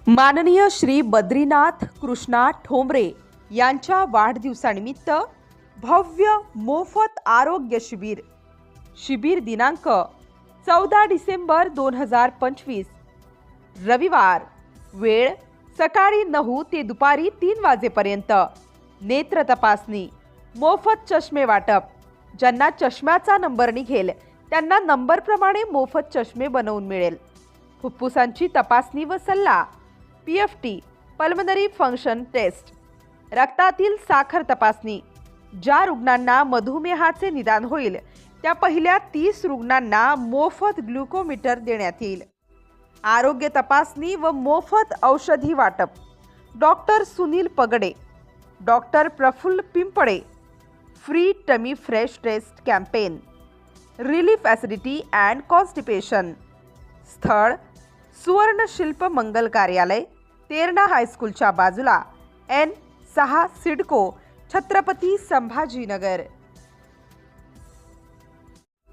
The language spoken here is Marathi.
माननीय श्री बद्रीनाथ कृष्णा ठोंबरे यांच्या वाढदिवसानिमित्त भव्य मोफत आरोग्य शिबिर दिनांक 14 डिसेंबर 2025 रविवार वेळ सकाळी 9 ते दुपारी 3 वाजेपर्यंत। नेत्र तपासणी, मोफत चष्मे वाटप। ज्यांना चष्म्याचा नंबर निघेल त्यांना नंबरप्रमाणे मोफत चष्मे बनवून मिळेल। फुफ्फुसांची तपासणी व सल्ला, पीएफटी पल्मनरी फंक्शन टेस्ट, रक्तातील साखर तपासणी। ज्या रुग्णांना मधुमेहाचे निदान होईल त्या पहिल्या 30 रुग्णांना मोफत ग्लुकोमीटर देण्यात येईल। आरोग्य तपासणी व मोफत औषधी वाटप। Doctor Sunil Pagade, doctor Prafulla Pimple. Free tummy fresh test campaign. Relief acidity and constipation. स्थळ सुवर्ण शिल्प मंगल कार्यालय, तेरणा हायस्कूलच्या बाजूला, N6 सिडको, छत्रपती संभाजीनगर।